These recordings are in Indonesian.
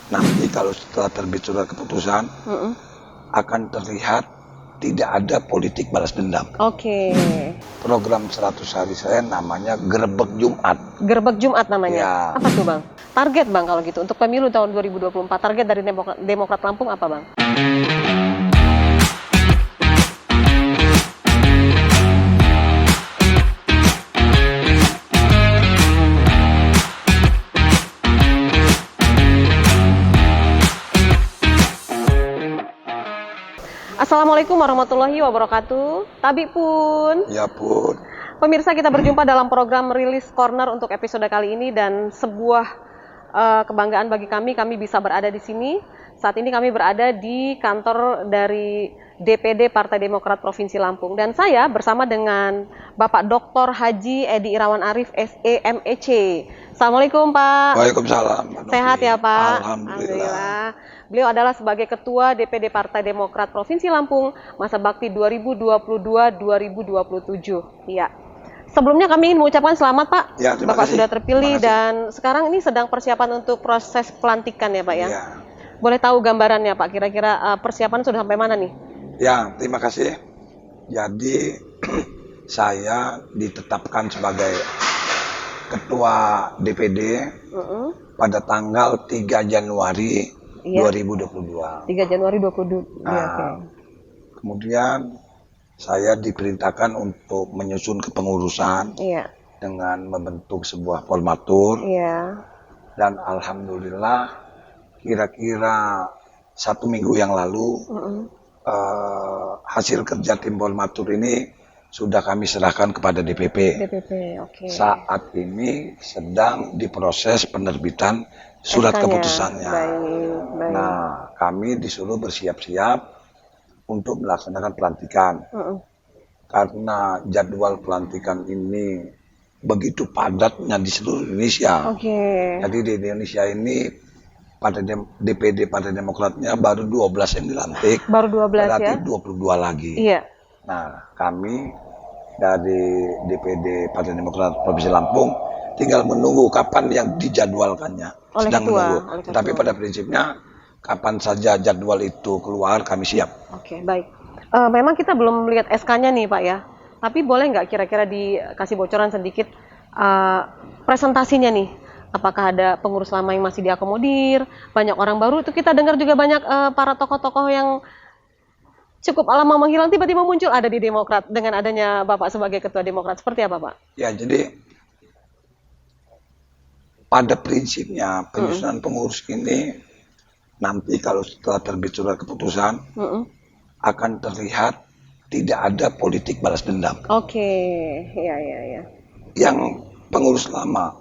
nanti kalau setelah terbit surat keputusan akan terlihat tidak ada politik balas dendam. Oke. Program 100 hari saya namanya Gerbek Jumat. Gerbek Jumat namanya. Ya. Apa tuh Bang? Target Bang kalau gitu untuk pemilu tahun 2024, target dari Demokrat Lampung apa Bang? Assalamualaikum warahmatullahi wabarakatuh. Tabi pun. Ya pun. Pemirsa, kita berjumpa dalam program Release Corner untuk episode kali ini, dan sebuah kebanggaan bagi kami bisa berada di sini. Saat ini kami berada di kantor dari DPD Partai Demokrat Provinsi Lampung, dan saya bersama dengan Bapak Dr. Haji Edi Irawan Arif SE MEC. Assalamualaikum Pak. Waalaikumsalam. Sehat ya Pak? Alhamdulillah. Beliau adalah sebagai Ketua DPD Partai Demokrat Provinsi Lampung masa bakti 2022-2027. Ya. Sebelumnya kami ingin mengucapkan selamat Pak. Ya, Bapak kasih. sudah terpilih dan sekarang ini sedang persiapan untuk proses pelantikan ya Pak ya. Ya. Boleh tahu gambarannya Pak, kira-kira persiapan sudah sampai mana nih? Ya, terima kasih. Jadi saya ditetapkan sebagai Ketua DPD pada tanggal 3 Januari 2022. 3 Januari 2022. Nah, Oke. Kemudian saya diperintahkan untuk menyusun kepengurusan dengan membentuk sebuah formatur. Dan alhamdulillah kira-kira 1 minggu yang lalu hasil kerja tim formatur ini sudah kami serahkan kepada DPP. Oke. Saat ini sedang diproses penerbitan surat keputusannya. Baik. Nah, kami disuruh bersiap-siap untuk melaksanakan pelantikan. Karena jadwal pelantikan ini begitu padatnya di seluruh Indonesia. Jadi di Indonesia ini pada DPD Partai Demokratnya baru 12 yang dilantik. Baru 12 berarti ya? 22 lagi. Iya. Nah, kami dari DPD Partai Demokrat Provinsi Lampung tinggal menunggu kapan yang dijadwalkannya. Sedang menunggu. Tetapi pada prinsipnya kapan saja jadwal itu keluar kami siap. Oke, baik. Memang kita belum melihat SK-nya nih Pak ya. Tapi boleh nggak kira-kira dikasih bocoran sedikit presentasinya nih? Apakah ada pengurus lama yang masih diakomodir? Banyak orang baru, itu kita dengar juga banyak para tokoh-tokoh yang cukup lama menghilang tiba-tiba muncul ada di Demokrat dengan adanya Bapak sebagai Ketua Demokrat. Seperti apa Pak? Ya, jadi pada prinsipnya penyusunan pengurus ini nanti kalau setelah terbit surat keputusan akan terlihat tidak ada politik balas dendam. Oke, ya. Yang pengurus lama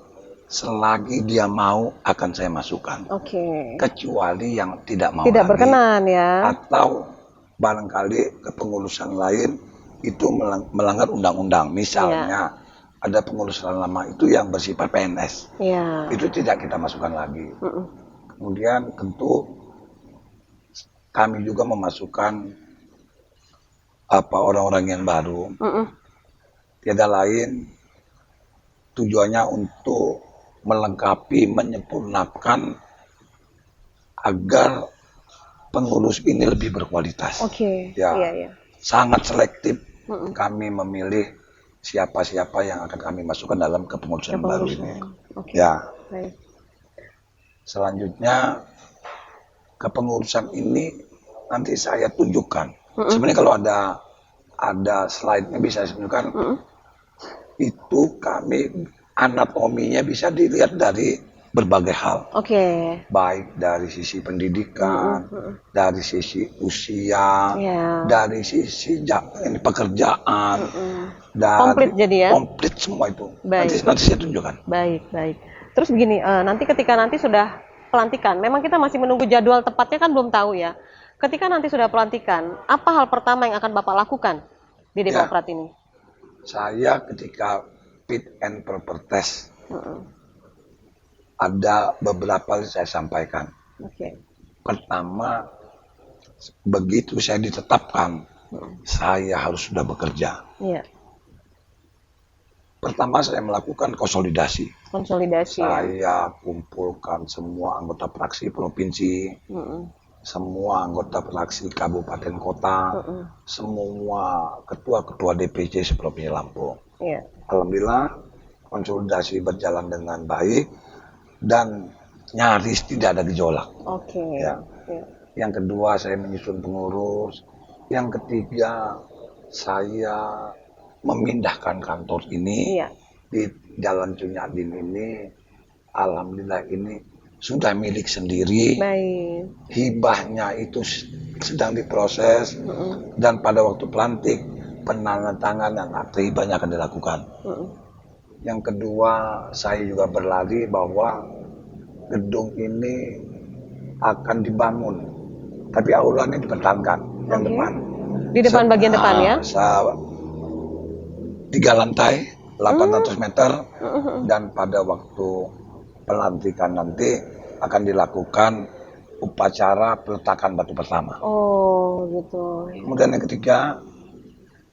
selagi dia mau akan saya masukkan. Kecuali yang tidak mau tidak lagi, berkenan ya. Atau barangkali kepengurusan lain itu melanggar undang-undang. Misalnya ada pengurusan lama itu yang bersifat PNS. Itu tidak kita masukkan lagi. Kemudian tentu kami juga memasukkan orang-orang yang baru. Tiada lain tujuannya untuk melengkapi, menyempurnakan agar pengurus ini lebih berkualitas. Sangat selektif kami memilih siapa-siapa yang akan kami masukkan dalam kepengurusan baru ini. Baik. Selanjutnya kepengurusan ini nanti saya tunjukkan. Sebenarnya kalau ada slide-nya bisa saya tunjukkan. Itu kami anatominya bisa dilihat dari berbagai hal. Baik dari sisi pendidikan, dari sisi usia, dari sisi pekerjaan, komplit jadi ya? Komplit semua itu. Nanti saya tunjukkan. Baik. Terus begini, nanti ketika sudah pelantikan, memang kita masih menunggu jadwal tepatnya kan belum tahu ya. Ketika nanti sudah pelantikan, apa hal pertama yang akan Bapak lakukan di Demokrat ini? Saya ketika fit and proper test ada beberapa yang saya sampaikan. Pertama, begitu saya ditetapkan, saya harus sudah bekerja. Pertama saya melakukan konsolidasi. Konsolidasi ya. Saya kumpulkan semua anggota fraksi provinsi, semua anggota fraksi kabupaten kota, semua ketua-ketua DPC seprovinsi Lampung. Iya. Alhamdulillah konsolidasi berjalan dengan baik dan nyaris tidak ada gejolak. Oke. Ya. Iya. Yang kedua saya menyusun pengurus. Yang ketiga saya memindahkan kantor ini di Jalan Cunyadin ini. Alhamdulillah ini sudah milik sendiri. Baik. Hibahnya itu sedang diproses dan pada waktu pelantik penandatanganan akte hibahnya akan dilakukan. Yang kedua saya juga berlari bahwa gedung ini akan dibangun, tapi aulanya dipertahankan yang depan. Di depan bagian depan ya? 3 lantai, 800 meter, dan pada waktu pelantikan nanti akan dilakukan upacara peletakan batu pertama. Oh, gitu. Kemudian yang ketiga,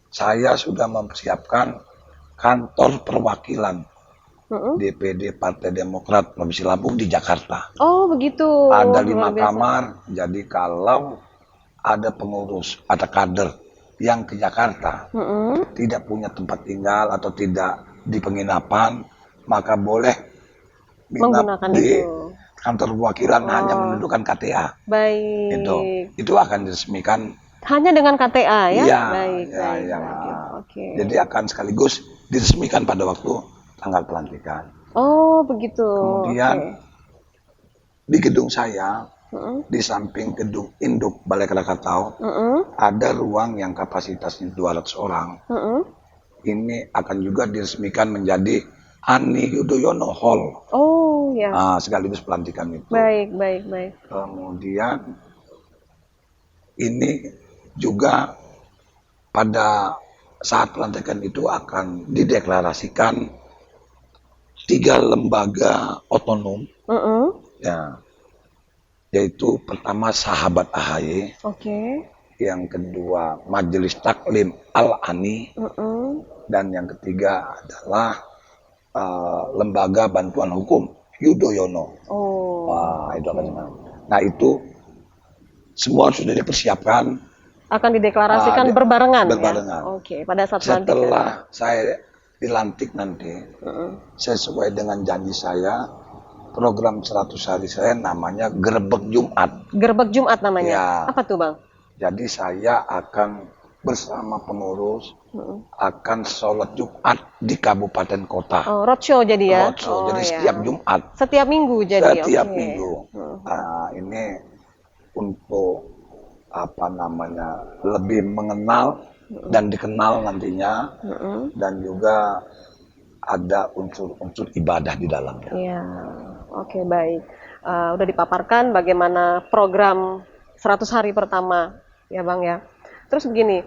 saya sudah mempersiapkan kantor perwakilan DPD Partai Demokrat Provinsi Lampung di Jakarta. Oh, begitu. Ada 5 kamar, jadi kalau ada pengurus, ada kader yang ke Jakarta, tidak punya tempat tinggal atau tidak di penginapan, maka boleh menggunakan di itu. Kantor perwakilan hanya menunjukkan KTA. Baik. Itu akan diresmikan. Hanya dengan KTA ya? Iya. Baik. Ya. Oke. Jadi akan sekaligus diresmikan pada waktu tanggal pelantikan. Oh, begitu. Kemudian di gedung saya, di samping gedung induk Balai Krakatau, ada ruang yang kapasitasnya 200 orang. Ini akan juga diresmikan menjadi Ani Yudhoyono Hall. Oh, ya. Sekaligus pelantikan itu. Baik. Kemudian ini juga pada saat pelantikan itu akan dideklarasikan 3 lembaga otonom. Ya. Yaitu pertama Sahabat AHY. Oke. Yang kedua Majelis Taklim Al-Ani. Dan yang ketiga adalah Lembaga Bantuan Hukum Yudhoyono. Itu akan Nah, itu semua sudah dipersiapkan. Akan dideklarasikan berbarengan. Berbarengan. Ya? Oke, pada saat setelah saya dilantik nanti, sesuai dengan janji saya, program 100 hari saya namanya Gerbek Jumat. Gerbek Jumat namanya? Ya. Apa tuh, Bang? Jadi saya akan bersama pengurus akan sholat Jumat di kabupaten kota. Roadshow jadi ya? Roadshow, jadi setiap Jumat. Setiap minggu jadi? Setiap minggu. Ini untuk lebih mengenal dan dikenal nantinya, dan juga ada unsur-unsur ibadah di dalamnya. Iya, oke, baik. Udah dipaparkan bagaimana program 100 hari pertama, ya Bang ya. Terus begini,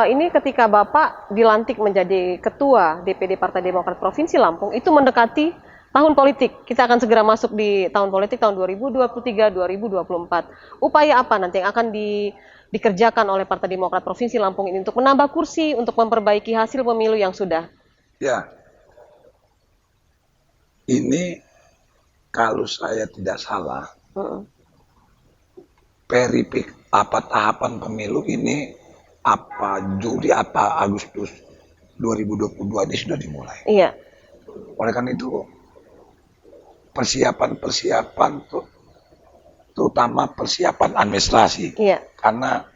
ini ketika Bapak dilantik menjadi Ketua DPD Partai Demokrat Provinsi Lampung, itu mendekati tahun politik. Kita akan segera masuk di tahun politik tahun 2023-2024. Upaya apa nanti yang akan dikerjakan oleh Partai Demokrat Provinsi Lampung ini untuk menambah kursi, untuk memperbaiki hasil pemilu yang sudah? Ya, ini kalau saya tidak salah, tahapan pemilu ini Agustus 2022 ini sudah dimulai. Iya. Oleh karena itu persiapan terutama persiapan administrasi. Iya. Karena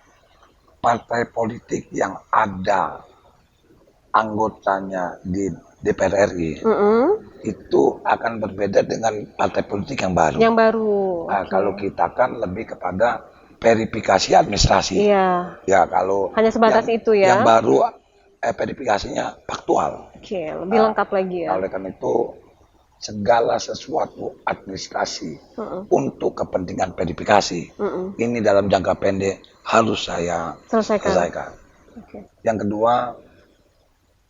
partai politik yang ada anggotanya di DPR RI itu akan berbeda dengan partai politik yang baru. Yang baru. Kalau kita kan lebih kepada verifikasi administrasi. Iya. Ya, kalau hanya sebatas itu ya. Yang baru verifikasinya faktual. Oke, lebih lengkap lagi ya. Oleh karena itu segala sesuatu administrasi untuk kepentingan verifikasi ini dalam jangka pendek harus saya selesaikan. Okay. Yang kedua,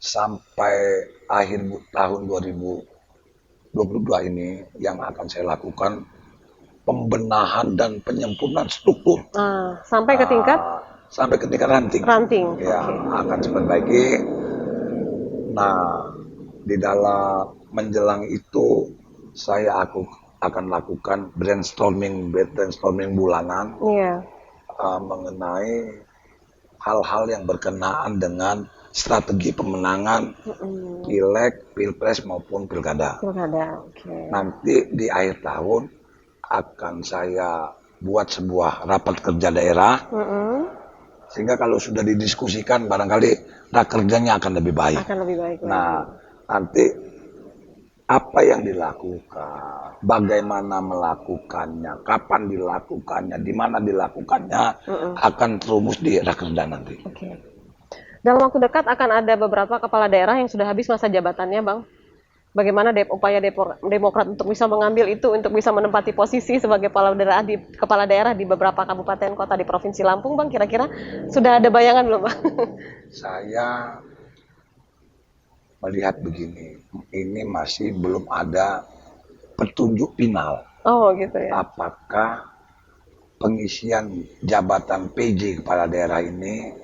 sampai akhir tahun 2022 ini yang akan saya lakukan pembenahan dan penyempurnaan struktur. Sampai ke tingkat? Sampai ke tingkat ranting. Ya, akan diperbaiki. Nah, di dalam menjelang itu aku akan lakukan brainstorming bulanan Iya. mengenai hal-hal yang berkenaan dengan strategi pemenangan pileg, pilpres maupun pilkada. Oke. Nanti di akhir tahun akan saya buat sebuah rapat kerja daerah, sehingga kalau sudah didiskusikan barangkali rakerjanya akan lebih baik. Nah, nanti apa yang dilakukan, bagaimana melakukannya, kapan dilakukannya, di mana dilakukannya, akan terumus di rakerda nanti. Oke. Dalam waktu dekat akan ada beberapa kepala daerah yang sudah habis masa jabatannya, Bang. Bagaimana upaya Demokrat untuk bisa mengambil itu, untuk bisa menempati posisi sebagai kepala daerah di beberapa kabupaten kota di Provinsi Lampung, Bang? Kira-kira sudah ada bayangan belum, Bang? Saya melihat begini, ini masih belum ada petunjuk final. Oh, gitu ya. Apakah pengisian jabatan PJ kepala daerah ini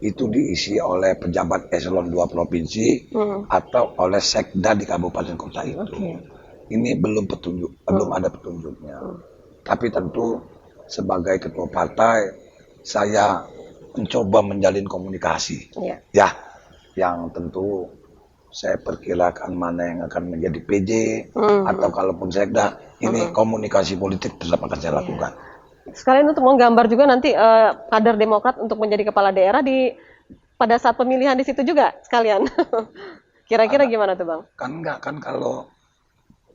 itu diisi oleh pejabat eselon 2 provinsi atau oleh sekda di kabupaten kota itu. Ini belum ada petunjuknya. Tapi tentu sebagai ketua partai saya mencoba menjalin komunikasi. Ya, yang tentu saya perkirakan mana yang akan menjadi PJ atau kalaupun sekda, ini komunikasi politik tetap akan saya lakukan. Sekalian untuk menggambar juga nanti kader Demokrat untuk menjadi kepala daerah pada saat pemilihan di situ juga sekalian. Kira-kira gimana tuh, Bang? Kan kalau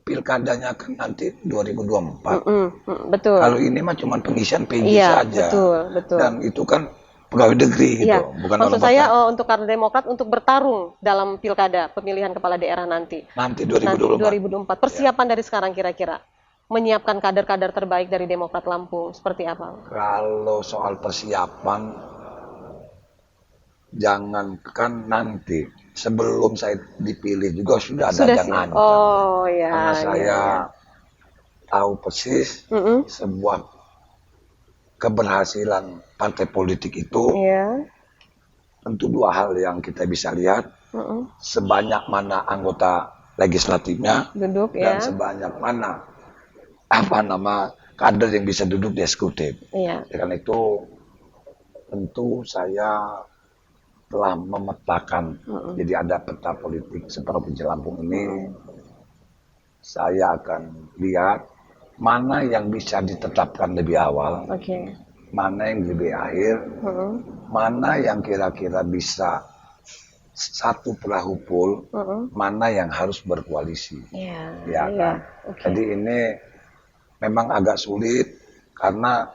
pilkadanya kan nanti 2024. Betul. Kalau ini mah cuma pengisian PJ saja. Betul. Dan itu kan pegawai negeri gitu. Bukan maksud saya untuk kader Demokrat untuk bertarung dalam pilkada pemilihan kepala daerah nanti. Nanti 2024. Persiapan dari sekarang kira-kira menyiapkan kader-kader terbaik dari Demokrat Lampung seperti apa? Kalau soal persiapan, jangankan nanti, sebelum saya dipilih juga sudah ada yang ancam. Karena saya tahu persis sebuah keberhasilan partai politik itu tentu dua hal yang kita bisa lihat, sebanyak mana anggota legislatifnya duduk dan sebanyak mana kader yang bisa duduk di eksekutif. Karena itu tentu saya telah memetakan, jadi ada peta politik seprovinsi Lampung ini. Saya akan lihat mana yang bisa ditetapkan lebih awal, mana yang lebih akhir, mana yang kira-kira bisa satu perahu pool, mana yang harus berkoalisi. Kan? Jadi ini memang agak sulit karena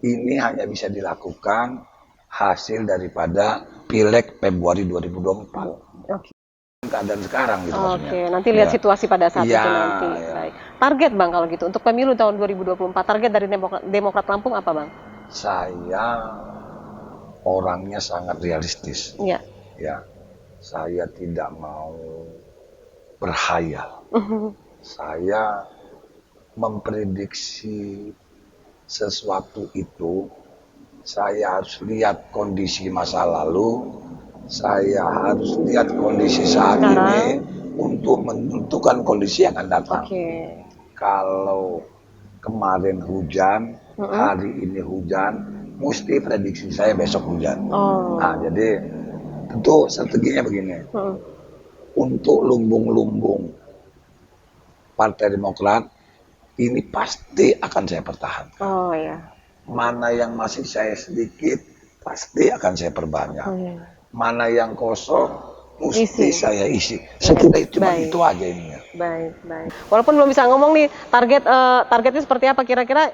ini hanya bisa dilakukan hasil daripada Pileg Februari 2024. Keadaan sekarang gitu maksudnya. Nanti lihat situasi pada saat itu nanti. Baik. Target, Bang, kalau gitu untuk pemilu tahun 2024, target dari Demokrat Lampung apa, Bang? Saya orangnya sangat realistis. Ya. Saya tidak mau berhayal. Saya memprediksi sesuatu itu, saya harus lihat kondisi masa lalu, saya harus lihat kondisi saat ini untuk menentukan kondisi yang akan datang. Kalau kemarin hujan, hari ini hujan, mesti prediksi saya besok hujan. Nah, jadi tentu strateginya begini. Untuk lumbung-lumbung Partai Demokrat ini pasti akan saya pertahankan. Mana yang masih saya sedikit, pasti akan saya perbanyak. Mana yang kosong, mesti saya isi. Sekitar itu aja ininya. Baik. Walaupun belum bisa ngomong nih, targetnya seperti apa kira-kira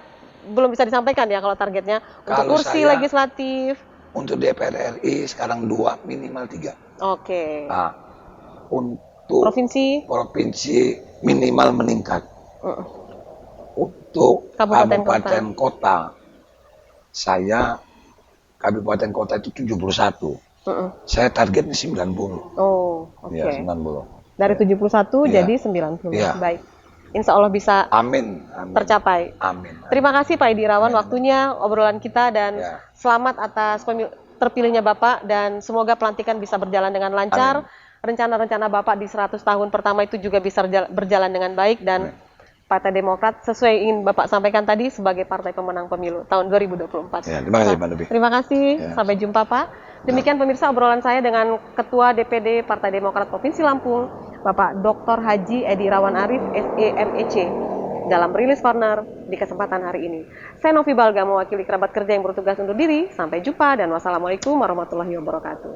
belum bisa disampaikan ya kalau targetnya untuk kursi legislatif. Untuk DPR RI sekarang 2, minimal 3. Nah, untuk provinsi minimal meningkat. Untuk kabupaten kota, saya kabupaten kota itu 71. Saya targetnya 90. Ya, 90. Dari 71 jadi 90. Baik. Insya Allah bisa tercapai. Amin. Terima kasih Pak Edi Irawan waktunya, obrolan kita, dan selamat atas terpilihnya Bapak, dan semoga pelantikan bisa berjalan dengan lancar. rencana-rencana Bapak di 100 tahun pertama itu juga bisa berjalan dengan baik, dan Partai Demokrat sesuai ingin Bapak sampaikan tadi sebagai partai pemenang pemilu tahun 2024. Ya, terima kasih Mbak Devi. Terima kasih, Ya. sampai jumpa Pak. Demikian pemirsa obrolan saya dengan Ketua DPD Partai Demokrat Provinsi Lampung, Bapak Dr. Haji Edi Irawan Arif, SEMEC, dalam Rilis Corner di kesempatan hari ini. Saya Novi Balga, mewakili kerabat kerja yang bertugas undur diri. Sampai jumpa dan wassalamualaikum warahmatullahi wabarakatuh.